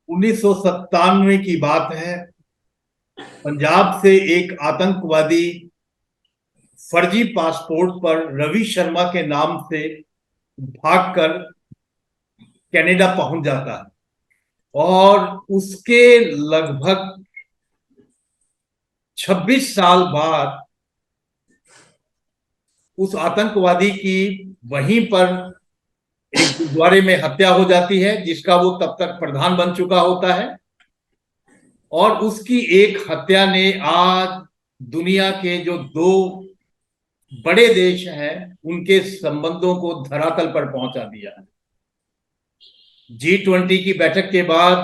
1997 की बात है। पंजाब से एक आतंकवादी फर्जी पासपोर्ट पर रवि शर्मा के नाम से भागकर कनाडा पहुंच जाता है और उसके लगभग 26 साल बाद उस आतंकवादी की वहीं पर एक गुरुद्वारे में हत्या हो जाती है, जिसका वो तब तक प्रधान बन चुका होता है। और उसकी एक हत्या ने आज दुनिया के जो दो बड़े देश हैं उनके संबंधों को धरातल पर पहुंचा दिया है। G20 की बैठक के बाद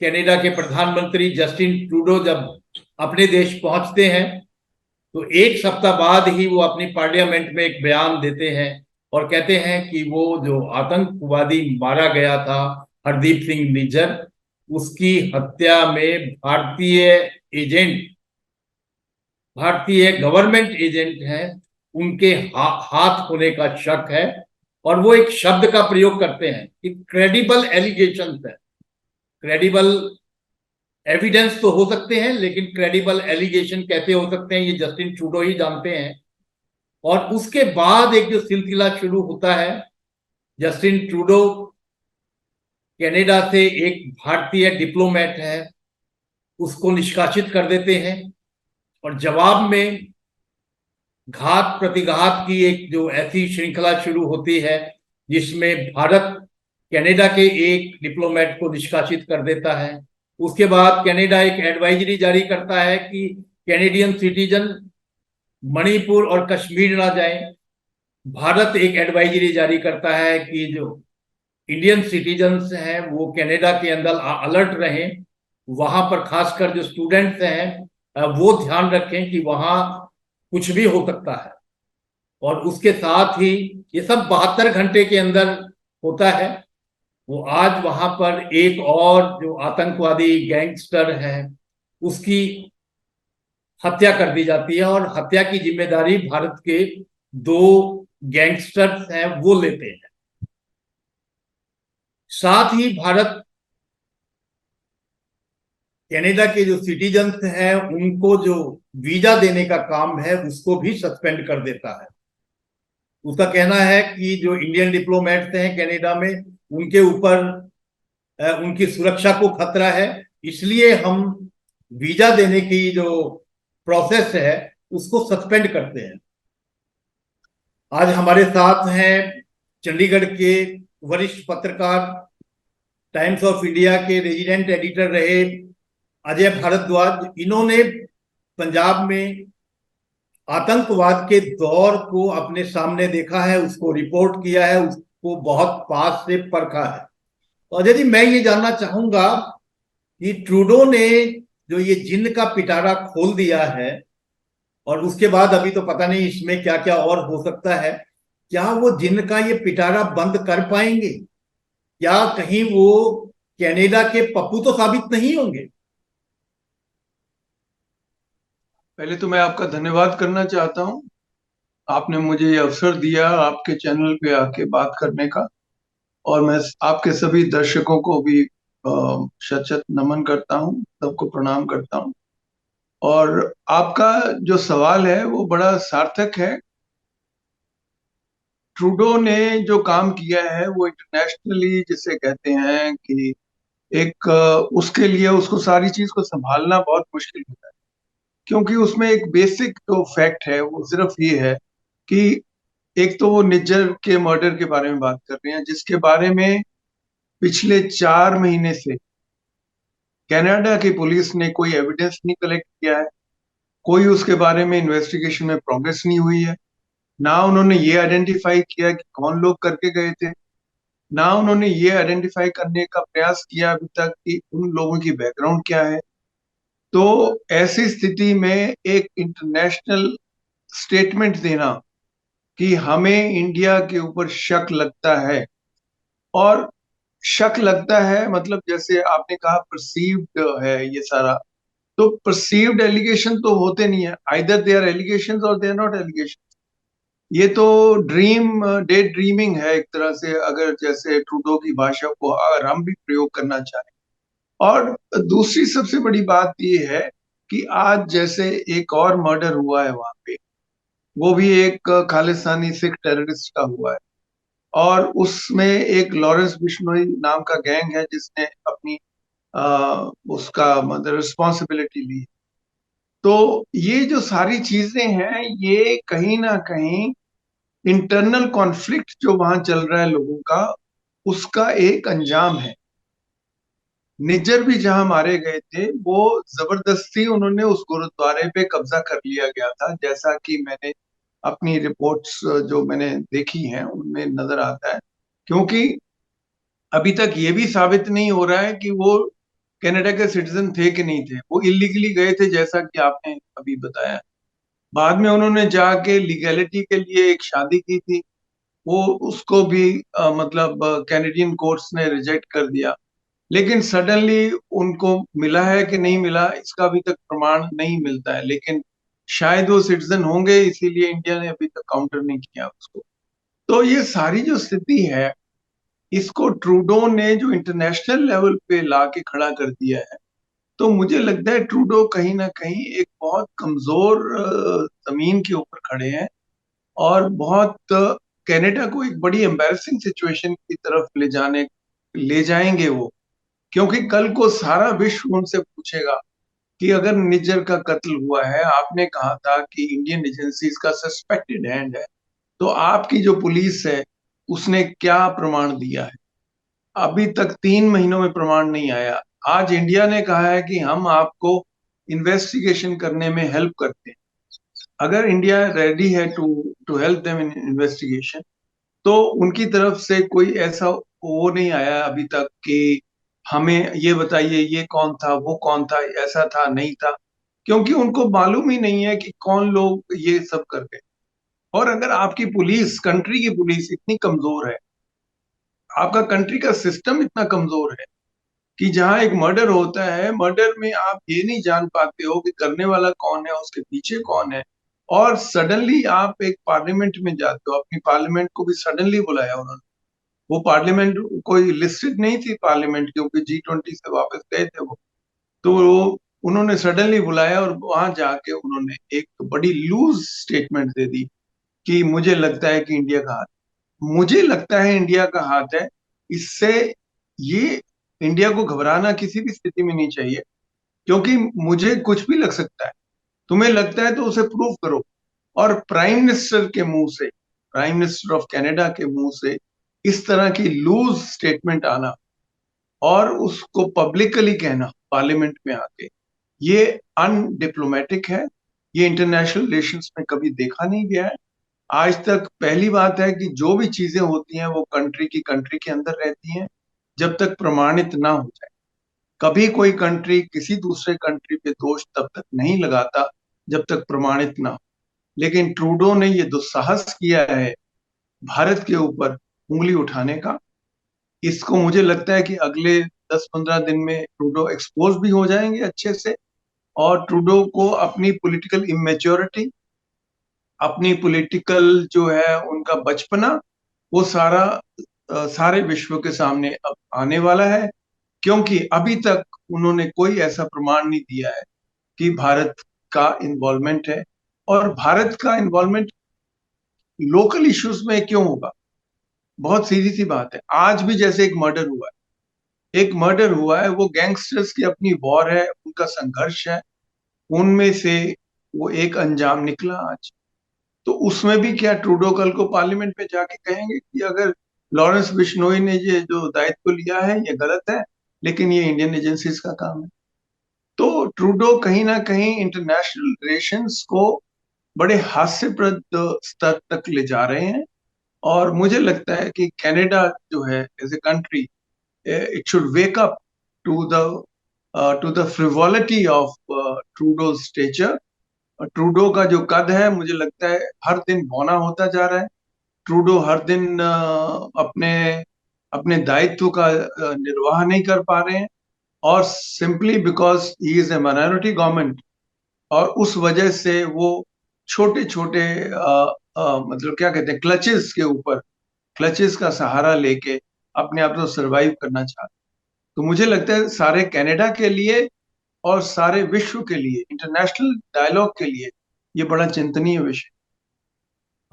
कनाडा के प्रधानमंत्री जस्टिन ट्रूडो जब अपने देश पहुंचते हैं तो एक सप्ताह बाद ही वो अपनी पार्लियामेंट में एक बयान देते हैं और कहते हैं कि वो जो आतंकवादी मारा गया था, हरदीप सिंह निज्जर, उसकी हत्या में एजेंट भारतीय गवर्नमेंट एजेंट हैं, उनके हाथ होने का शक है। और वो एक शब्द का प्रयोग करते हैं कि क्रेडिबल एलिगेशन है। क्रेडिबल एविडेंस तो हो सकते हैं, लेकिन क्रेडिबल एलिगेशन कैसे हो सकते हैं ये जस्टिन ट्रूडो ही जानते हैं। और उसके बाद एक जो सिलसिला शुरू होता है, जस्टिन ट्रूडो कनाडा से एक भारतीय डिप्लोमेट है उसको निष्कासित कर देते हैं और जवाब में घात प्रतिघात की एक जो ऐसी श्रृंखला शुरू होती है जिसमें भारत कनाडा के एक डिप्लोमेट को निष्कासित कर देता है। उसके बाद कनाडा एक एडवाइजरी जारी करता है कि कैनेडियन सिटीजन मणिपुर और कश्मीर ना जाएं। भारत एक एडवाइजरी जारी करता है कि जो इंडियन सिटीजन्स हैं वो कनाडा के अंदर अलर्ट रहें, वहां पर खासकर जो स्टूडेंट्स हैं वो ध्यान रखें कि वहां कुछ भी हो सकता है। और उसके साथ ही ये सब 72 घंटे के अंदर होता है। वो आज वहां पर एक और जो आतंकवादी गैंगस्टर है उसकी हत्या कर दी जाती है और हत्या की जिम्मेदारी भारत के दो गैंगस्टर्स हैं वो लेते हैं। साथ ही भारत कनाडा के जो सिटीजन्स हैं उनको जो वीजा देने का काम है उसको भी सस्पेंड कर देता है। उसका कहना है कि जो इंडियन डिप्लोमेट्स हैं कनाडा में उनके ऊपर उनकी सुरक्षा को खतरा है, इसलिए हम वीजा देने की जो प्रोसेस है उसको सस्पेंड करते हैं। आज हमारे साथ हैं चंडीगढ़ के वरिष्ठ पत्रकार, टाइम्स ऑफ इंडिया के रेजिडेंट एडिटर रहे अजय भारद्वाज। इन्होंने पंजाब में आतंकवाद के दौर को अपने सामने देखा है, उसको रिपोर्ट किया है, उसको बहुत पास से परखा है। और यदि मैं ये जानना चाहूंगा कि ट्रूडो ने जो ये जिन्न का पिटारा खोल दिया है और उसके बाद अभी तो पता नहीं इसमें क्या क्या और हो सकता है, क्या वो जिन्न का ये पिटारा बंद कर पाएंगे? क्या कहीं वो कनाडा के पप्पू तो साबित नहीं होंगे? पहले तो मैं आपका धन्यवाद करना चाहता हूं। आपने मुझे ये अवसर दिया आपके चैनल पे आके बात करने का, और मैं आपके सभी दर्शकों को भी शत शत नमन करता हूं, सबको प्रणाम करता हूं। और आपका जो सवाल है वो बड़ा सार्थक है। ट्रूडो ने जो काम किया है वो इंटरनेशनली जिसे कहते हैं कि एक उसके लिए उसको सारी चीज को संभालना बहुत मुश्किल होता है, क्योंकि उसमें एक बेसिक जो फैक्ट है वो सिर्फ ये है कि एक तो वो निज्जर के मर्डर के बारे में बात कर रहे हैं, जिसके बारे में पिछले 4 महीने से कनाडा की पुलिस ने कोई एविडेंस नहीं कलेक्ट किया है। कोई उसके बारे में इन्वेस्टिगेशन में प्रोग्रेस नहीं हुई है। ना उन्होंने ये आइडेंटिफाई किया कि कौन लोग करके गए थे, ना उन्होंने ये आइडेंटिफाई करने का प्रयास किया अभी तक कि उन लोगों की बैकग्राउंड क्या है। तो ऐसी स्थिति में एक इंटरनेशनल स्टेटमेंट देना कि हमें इंडिया के ऊपर शक लगता है, और शक लगता है मतलब जैसे आपने कहा परसीव्ड है ये सारा, तो परसीव्ड एलिगेशन तो होते नहीं है, आइदर दे आर एलिगेशंस और दे आर नॉट एलिगेशन। ये तो डे ड्रीमिंग है एक तरह से, अगर जैसे ट्रूडो की भाषा को अगर हम भी प्रयोग करना चाहें। और दूसरी सबसे बड़ी बात ये है कि आज जैसे एक और मर्डर हुआ है वहां पे, वो भी एक खालिस्तानी सिख टेररिस्ट का हुआ है, और उसमें एक लॉरेंस बिश्नोई नाम का गैंग है जिसने अपनी उसका मतलब रिस्पॉन्सिबिलिटी ली। तो ये जो सारी चीजें हैं, ये कहीं ना कहीं इंटरनल कॉन्फ्लिक्ट जो वहां चल रहा है लोगों का, उसका एक अंजाम है। निज्जर भी जहां मारे गए थे, वो जबरदस्ती उन्होंने उस गुरुद्वारे पे कब्जा कर लिया गया था, जैसा कि मैंने अपनी रिपोर्ट्स जो मैंने देखी हैं उनमें नजर आता है। क्योंकि अभी तक ये भी साबित नहीं हो रहा है कि वो कनाडा के सिटीजन थे कि नहीं थे, वो इलीगली गए थे जैसा कि आपने अभी बताया। बाद में उन्होंने जाके लीगैलिटी के लिए एक शादी की थी, वो उसको भी मतलब कैनेडियन कोर्ट्स ने रिजेक्ट कर दिया। लेकिन सडनली उनको मिला है कि नहीं मिला, इसका अभी तक प्रमाण नहीं मिलता है, लेकिन शायद वो सिटीजन होंगे, इसीलिए इंडिया ने अभी तक काउंटर नहीं किया उसको। तो ये सारी जो स्थिति है, इसको ट्रूडो ने जो इंटरनेशनल लेवल पे ला के खड़ा कर दिया है, तो मुझे लगता है ट्रूडो कहीं ना कहीं एक बहुत कमजोर जमीन के ऊपर खड़े हैं, और बहुत कनाडा को एक बड़ी एम्बैरसिंग सिचुएशन की तरफ ले जाएंगे वो। क्योंकि कल को सारा विश्व उनसे पूछेगा कि अगर निज्जर का कत्ल हुआ है, आपने कहा था कि इंडियन एजेंसीज का सस्पेक्टेड हैंड है, तो आपकी जो पुलिस है उसने क्या प्रमाण दिया है? अभी तक 3 महीनों में प्रमाण नहीं आया। आज इंडिया ने कहा है कि हम आपको इन्वेस्टिगेशन करने में हेल्प करते हैं। अगर इंडिया रेडी है to to help them in investigation, तो उनकी तरफ से कोई ऐसा वो नहीं आया अभी तक कि हमें ये बताइए ये कौन था, वो कौन था, ऐसा था नहीं था। क्योंकि उनको मालूम ही नहीं है कि कौन लोग ये सब कर रहे हैं। और अगर आपकी पुलिस, कंट्री की पुलिस इतनी कमजोर है, आपका कंट्री का सिस्टम इतना कमजोर है कि जहां एक मर्डर होता है, मर्डर में आप ये नहीं जान पाते हो कि करने वाला कौन है, उसके पीछे कौन है, और सडनली आप एक पार्लियामेंट में जाते हो, अपनी पार्लियामेंट को भी सडनली बुलाया उन्होंने। वो पार्लियामेंट कोई लिस्टेड नहीं थी पार्लियामेंट, क्योंकि G20 से वापस गए थे वो। तो वो उन्होंने सडनली बुलाया और वहां जाके उन्होंने एक बड़ी लूज स्टेटमेंट दे दी कि मुझे लगता है कि इंडिया का हाथ, मुझे लगता है इंडिया का हाथ है। इससे ये इंडिया को घबराना किसी भी स्थिति में नहीं चाहिए, क्योंकि मुझे कुछ भी लग सकता है। तुम्हें लगता है तो उसे प्रूव करो। और प्राइम मिनिस्टर के मुंह से, प्राइम मिनिस्टर ऑफ कनाडा के मुंह से इस तरह की लूज स्टेटमेंट आना और उसको पब्लिकली कहना पार्लियामेंट में आके, ये अनडिप्लोमेटिक है। ये इंटरनेशनल रिलेशंस में कभी देखा नहीं गया है आज तक। पहली बात है कि जो भी चीजें होती हैं वो कंट्री के अंदर रहती हैं, जब तक प्रमाणित ना हो जाए। कभी कोई कंट्री किसी दूसरे कंट्री पे दोष तब तक नहीं लगाता जब तक प्रमाणित ना हो। लेकिन ट्रूडो ने ये दुस्साहस किया है भारत के ऊपर उंगली उठाने का। इसको मुझे लगता है कि अगले 10-15 दिन में ट्रूडो एक्सपोज भी हो जाएंगे अच्छे से, और ट्रूडो को अपनी पॉलिटिकल इमेच्योरिटी, अपनी पॉलिटिकल जो है उनका बचपना, वो सारा सारे विश्व के सामने अब आने वाला है। क्योंकि अभी तक उन्होंने कोई ऐसा प्रमाण नहीं दिया है कि भारत का इन्वॉल्वमेंट है। और भारत का इन्वॉल्वमेंट लोकल इश्यूज में क्यों होगा? बहुत सीधी सी बात है। आज भी जैसे एक मर्डर हुआ है, एक मर्डर हुआ है, वो गैंगस्टर्स की अपनी वॉर है, उनका संघर्ष है, उनमें से वो एक अंजाम निकला आज। तो उसमें भी क्या ट्रूडो कल को पार्लियामेंट में जाके कहेंगे कि अगर लॉरेंस बिश्नोई ने ये जो दायित्व लिया है ये गलत है, लेकिन ये इंडियन एजेंसीज का काम है। तो ट्रूडो कहीं ना कहीं इंटरनेशनल रिलेशंस को बड़े हास्यप्रद स्तर तक ले जा रहे हैं। और मुझे लगता है कि कनाडा जो है as a country, it should wake up to the to the frivolity of Trudeau stature. Trudeau का जो कद है, मुझे लगता है हर दिन बौना होता जा रहा है। ट्रूडो हर दिन अपने अपने दायित्व का निर्वाह नहीं कर पा रहे हैं, और simply because he is a minority government, और उस वजह से वो छोटे छोटे मतलब क्या कहते हैं, क्लचेस के ऊपर, क्लचेस का सहारा लेके अपने आप को सरवाइव करना चाहते हैं। तो मुझे लगता है सारे कनाडा के लिए और सारे विश्व के लिए, इंटरनेशनल डायलॉग के लिए ये बड़ा चिंतनीय विषय।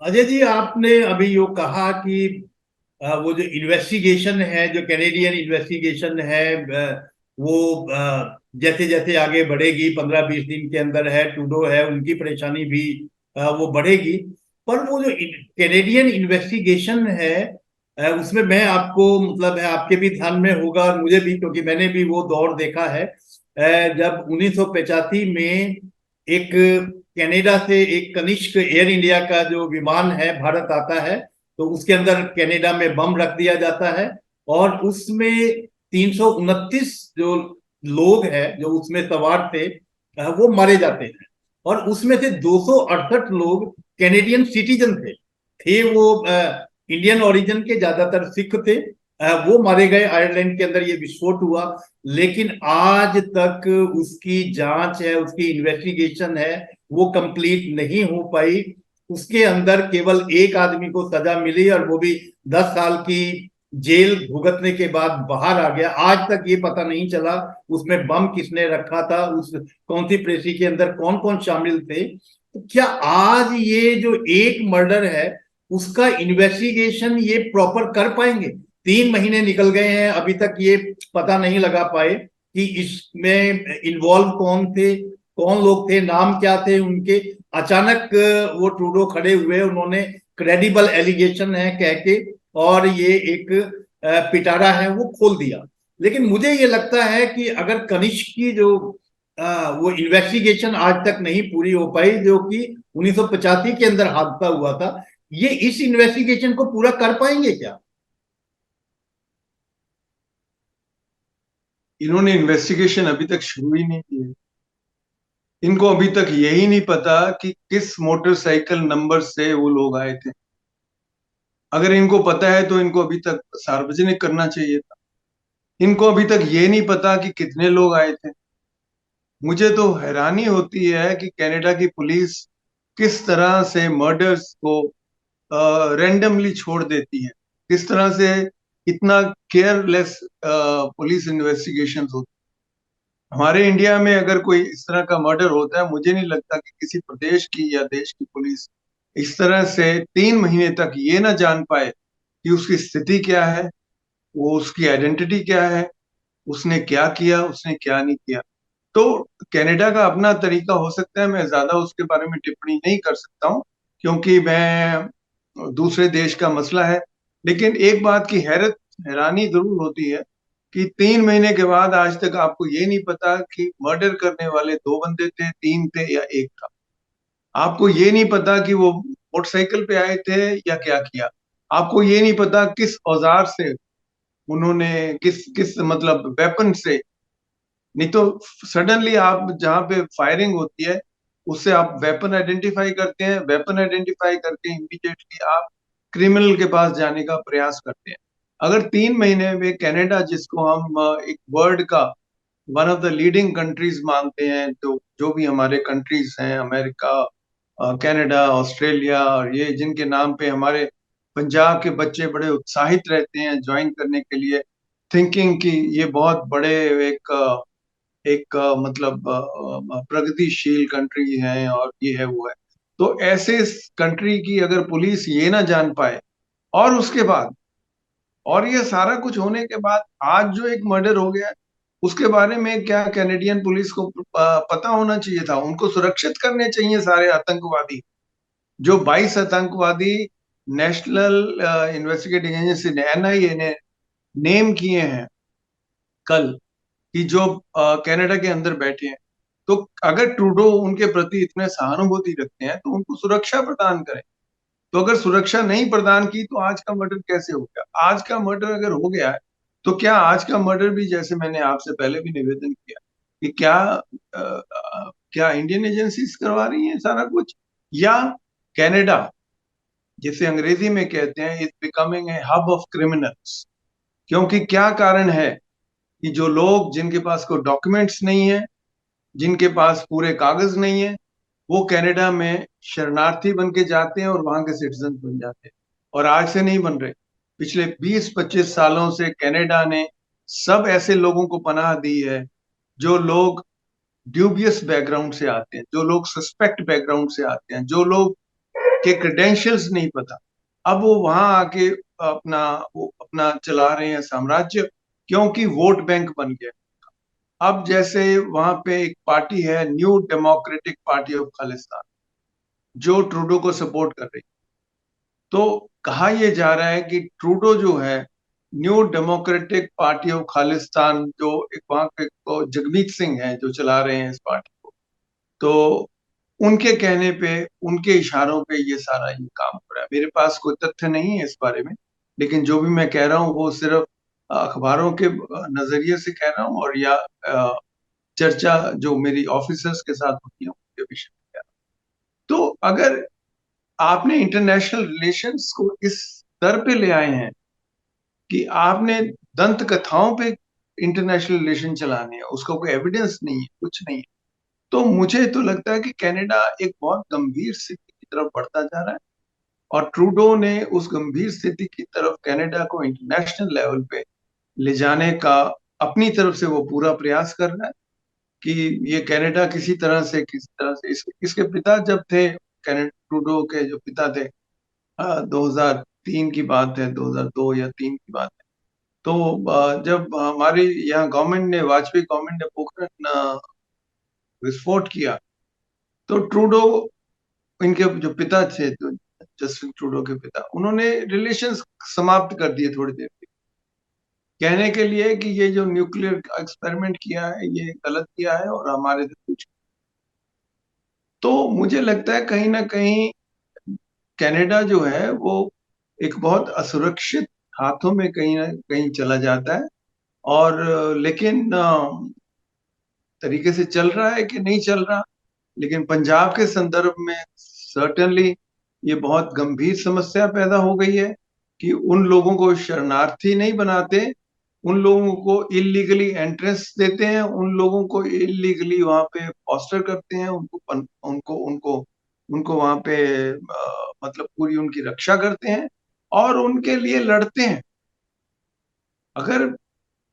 अजय जी, आपने अभी यो कहा कि वो जो इन्वेस्टिगेशन है, जो कैनेडियन इन्वेस्टिगेशन है, वो जैसे जैसे आगे बढ़ेगी, 15-20 दिन के अंदर है, ट्रूडो है, उनकी परेशानी भी वो बढ़ेगी। पर वो जो कैनेडियन इन्वेस्टिगेशन है, उसमें मैं आपको, मतलब है, आपके भी ध्यान में होगा और मुझे भी, क्योंकि मैंने भी वो दौर देखा है। जब 1985 में एक कनाडा से एक कनिष्क एयर इंडिया का जो विमान है भारत आता है, तो उसके अंदर कनाडा में बम रख दिया जाता है, और उसमें 329 जो लोग हैं जो उसमें सवार थे, वो मारे जाते हैं। और उसमें से 268 लोग कैनेडियन सिटीजन थे वो इंडियन ओरिजिन के, ज्यादातर सिख थे। वो मारे गए, आयरलैंड के अंदर ये विस्फोट हुआ। लेकिन आज तक उसकी जांच है, उसकी इन्वेस्टिगेशन है, वो कंप्लीट नहीं हो पाई। उसके अंदर केवल एक आदमी को सजा मिली, और वो भी 10 साल की जेल भुगतने के बाद बाहर आ गया। आज तक ये पता नहीं चला उसमें बम किसने रखा था, उस कौन सी प्रेसी के अंदर कौन कौन शामिल थे। तो क्या आज ये जो एक मर्डर है उसका इन्वेस्टिगेशन ये प्रॉपर कर पाएंगे? 3 महीने निकल गए हैं, अभी तक ये पता नहीं लगा पाए कि इसमें इन्वॉल्व कौन थे, कौन लोग थे, नाम क्या थे उनके। अचानक वो ट्रूडो खड़े हुए, उन्होंने क्रेडिबल एलिगेशन है कह के, और ये एक पिटारा है वो खोल दिया। लेकिन मुझे ये लगता है कि अगर कनिष्क की जो वो इन्वेस्टिगेशन आज तक नहीं पूरी हो पाई, जो कि 1985 के अंदर हादसा हुआ था, ये इस इन्वेस्टिगेशन को पूरा कर पाएंगे क्या? इन्होंने इन्वेस्टिगेशन अभी तक शुरू ही नहीं की है। इनको अभी तक यही नहीं पता कि किस मोटरसाइकिल नंबर से वो लोग आए थे। अगर इनको पता है तो इनको अभी तक सार्वजनिक करना चाहिए था। इनको अभी तक ये नहीं पता कि कितने लोग आए थे। मुझे तो हैरानी होती है कि कनाडा की पुलिस किस तरह से मर्डर्स को रैंडमली छोड़ देती है, किस तरह से इतना केयरलेस पुलिस इन्वेस्टिगेशंस होती है। हमारे इंडिया में अगर कोई इस तरह का मर्डर होता है, मुझे नहीं लगता कि किसी प्रदेश की या देश की पुलिस इस तरह से 3 महीने तक ये ना जान पाए कि उसकी स्थिति क्या है, वो उसकी आइडेंटिटी क्या है, उसने क्या किया, उसने क्या नहीं किया। तो कनाडा का अपना तरीका हो सकता है, मैं ज्यादा उसके बारे में टिप्पणी नहीं कर सकता हूँ क्योंकि मैं दूसरे देश का मसला है। लेकिन एक बात की हैरानी जरूर होती है कि 3 महीने के बाद आज तक आपको ये नहीं पता कि मर्डर करने वाले 2 बंदे थे, 3 थे या एक था। आपको ये नहीं पता कि वो मोटरसाइकिल पे आए थे या क्या किया। आपको ये नहीं पता किस औजार से उन्होंने, किस किस मतलब वेपन से। नहीं तो सडनली आप जहां पे फायरिंग होती है उससे आप वेपन आइडेंटिफाई करते हैं, वेपन आइडेंटिफाई करके इमीडिएटली आप क्रिमिनल के पास जाने का प्रयास करते हैं। अगर 3 महीने में कनाडा, जिसको हम एक वर्ल्ड का one of the leading countries मानते हैं, तो जो भी हमारे कंट्रीज हैं, अमेरिका, कनाडा, ऑस्ट्रेलिया, और ये जिनके नाम पे हमारे पंजाब के बच्चे बड़े उत्साहित रहते हैं ज्वाइन करने के लिए, थिंकिंग कि ये बहुत बड़े एक एक मतलब प्रगतिशील कंट्री है और ये है वो है। तो ऐसे कंट्री की अगर पुलिस ये ना जान पाए, और उसके बाद, और ये सारा कुछ होने के बाद आज जो एक मर्डर हो गया, उसके बारे में क्या कैनेडियन पुलिस को पता होना चाहिए था? उनको सुरक्षित करने चाहिए सारे आतंकवादी। जो 22 आतंकवादी नेशनल इन्वेस्टिगेटिंग एजेंसी ने, एनआईए ने नेम किए हैं कल, कि जो कनाडा के अंदर बैठे हैं, तो अगर ट्रूडो उनके प्रति इतने सहानुभूति रखते हैं तो उनको सुरक्षा प्रदान करें। तो अगर सुरक्षा नहीं प्रदान की तो आज का मर्डर कैसे हो गया? आज का मर्डर अगर हो गया है तो क्या आज का मर्डर भी, जैसे मैंने आपसे पहले भी निवेदन किया, कि क्या इंडियन एजेंसीज करवा रही हैं सारा कुछ, या कनाडा, जिसे अंग्रेजी में कहते हैं, is becoming a hub of criminals? क्योंकि क्या कारण है कि जो लोग, जिनके पास कोई डॉक्यूमेंट्स नहीं है, जिनके पास पूरे कागज नहीं है, वो कनाडा में शरणार्थी बन के जाते हैं और वहां के सिटीजन बन जाते हैं। और आज से नहीं बन रहे, पिछले 20-25 सालों से कनाडा ने सब ऐसे लोगों को पनाह दी है जो लोग ड्यूबियस बैकग्राउंड से आते हैं, जो लोग सस्पेक्ट बैकग्राउंड से आते हैं, जो लोग के क्रेडेंशियल्स नहीं पता। अब वो वहां आके अपना चला रहे हैं साम्राज्य, क्योंकि वोट बैंक बन गया। अब जैसे वहां पे एक पार्टी है, new democratic party of Khalistan, जो ट्रूडो को सपोर्ट कर रही, तो कहा यह जा रहा है कि ट्रूडो जो है, new democratic party of Khalistan, जो एक वहां पे जगमीत सिंह है जो चला रहे हैं इस पार्टी को, तो उनके कहने पे, उनके इशारों पे ये सारा ये काम हो रहा है। मेरे पास कोई तथ्य नहीं है इस बारे में, लेकिन जो भी मैं कह रहा हूँ वो सिर्फ अखबारों के नजरिए से कह रहा हूँ, और या चर्चा जो मेरी ऑफिसर्स के साथ होती है उनके विषय में कह रहा हूँ। तो अगर आपने इंटरनेशनल रिलेशंस को इस स्तर पे ले आए हैं कि आपने दंत कथाओं पे इंटरनेशनल रिलेशन चलाने हैं, उसका कोई एविडेंस नहीं है, कुछ नहीं है, तो मुझे तो लगता है कि कनाडा एक बहुत गंभीर स्थिति की तरफ बढ़ता जा रहा है, और ट्रूडो ने उस गंभीर स्थिति की तरफ कनाडा को इंटरनेशनल लेवल पे ले जाने का अपनी तरफ से वो पूरा प्रयास कर रहा है कि ये कनाडा किसी तरह से इसके पिता जब थे, ट्रूडो के जो पिता थे, 2003 की बात है, 2002 या 3 की बात है, तो जब हमारी यहाँ गवर्नमेंट ने, वाजपेयी गवर्नमेंट ने पोखरण विस्फोट किया, तो ट्रूडो, इनके जो पिता थे, तो जस्टिन ट्रूडो के पिता, उन्होंने रिलेशंस समाप्त कर दिए थोड़ी देर के, कहने के लिए कि ये जो न्यूक्लियर एक्सपेरिमेंट किया है ये गलत किया है और हमारे से कुछ। तो मुझे लगता है कहीं ना कहीं कनाडा जो है वो एक बहुत असुरक्षित हाथों में कहीं ना कहीं चला जाता है, और लेकिन तरीके से चल रहा है कि नहीं चल रहा, लेकिन पंजाब के संदर्भ में सर्टेनली ये बहुत गंभीर समस्या पैदा हो गई है कि उन लोगों को शरणार्थी नहीं बनाते, उन लोगों को इलीगली एंट्रेंस देते हैं, उन लोगों को इलीगली वहां पे फॉस्टर करते हैं, उनको उनको उनको वहां पे मतलब पूरी उनकी रक्षा करते हैं और उनके लिए लड़ते हैं। अगर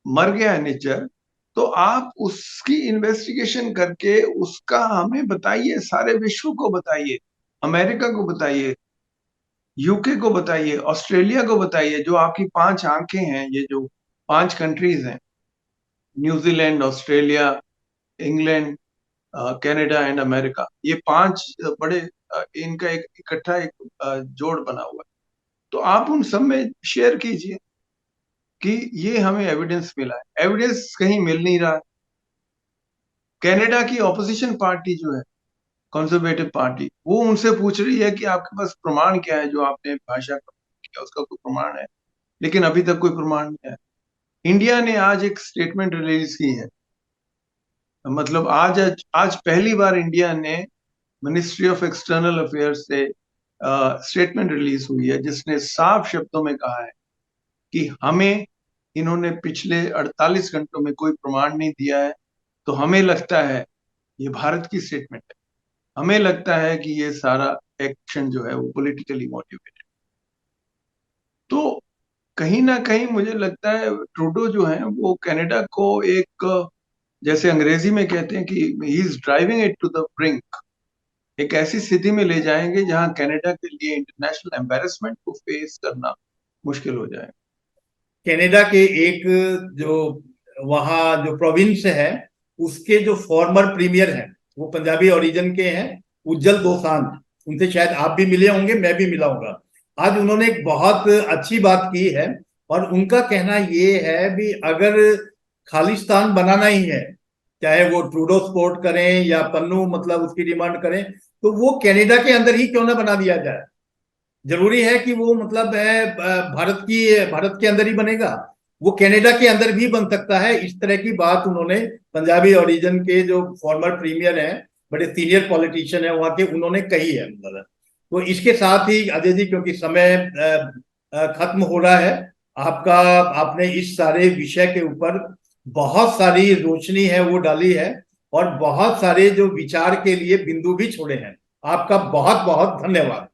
मर गया है निज्जर, तो आप उसकी इन्वेस्टिगेशन करके उसका हमें बताइए, सारे विश्व को बताइए, अमेरिका को बताइए, यूके को बताइए, ऑस्ट्रेलिया को बताइए, जो आपकी 5 आंखें हैं, ये जो 5 कंट्रीज हैं, New Zealand, Australia, England, Canada and America, ये 5 बड़े इनका एक इकट्ठा एक जोड़ बना हुआ है। तो आप उन सब में शेयर कीजिए कि ये हमें एविडेंस मिला है। एविडेंस कहीं मिल नहीं रहा। कनाडा की ऑपोजिशन पार्टी जो है, कंजर्वेटिव पार्टी, वो उनसे पूछ रही है कि आपके पास प्रमाण क्या है, जो आपने भाषा का किया उसका कोई प्रमाण है, लेकिन अभी तक कोई प्रमाण नहीं है। इंडिया ने आज एक स्टेटमेंट रिलीज की है, मतलब आज पहली बार इंडिया ने मिनिस्ट्री ऑफ एक्सटर्नल अफेयर्स से स्टेटमेंट रिलीज हुई है, जिसने साफ शब्दों में कहा है कि हमें इन्होंने पिछले 48 घंटों में कोई प्रमाण नहीं दिया है, तो हमें लगता है, ये भारत की स्टेटमेंट है, हमें लगता है कि ये सारा एक्शन जो है वो पॉलिटिकली मोटिवेटेड। तो कहीं ना कहीं मुझे लगता है ट्रूडो जो है वो कनाडा को एक, जैसे अंग्रेजी में कहते हैं कि he is driving it to the brink, एक ऐसी स्थिति में ले जाएंगे जहां कनाडा के लिए इंटरनेशनल एम्बेरसमेंट को फेस करना मुश्किल हो जाए। कनाडा के एक जो वहाँ जो प्रोविंस है, उसके जो फॉर्मर प्रीमियर हैं, वो पंजाबी ओरिजिन के हैं, उज्जवल दोसांझ। उनसे शायद आप भी मिले होंगे, मैं भी मिला होगा। आज उन्होंने एक बहुत अच्छी बात की है, और उनका कहना ये है भी अगर खालिस्तान बनाना ही है, चाहे वो ट्रूडो सपोर्ट करें या पन्नू मतलब उसकी डिमांड करें, तो वो कनाडा के अंदर ही क्यों ना बना दिया जाए। जरूरी है कि वो मतलब है भारत के अंदर ही बनेगा, वो कनाडा के अंदर भी बन सकता है। इस तरह की बात उन्होंने पंजाबी ओरिजिन के जो फॉर्मर प्रीमियर हैं, बड़े सीनियर पॉलिटिशियन है वहां के, उन्होंने कही है मतलब। तो इसके साथ ही अजय जी, क्योंकि समय खत्म हो रहा है, आपका आपने इस सारे विषय के ऊपर बहुत सारी रोशनी है वो डाली है, और बहुत सारे जो विचार के लिए बिंदु भी छोड़े हैं। आपका बहुत बहुत धन्यवाद।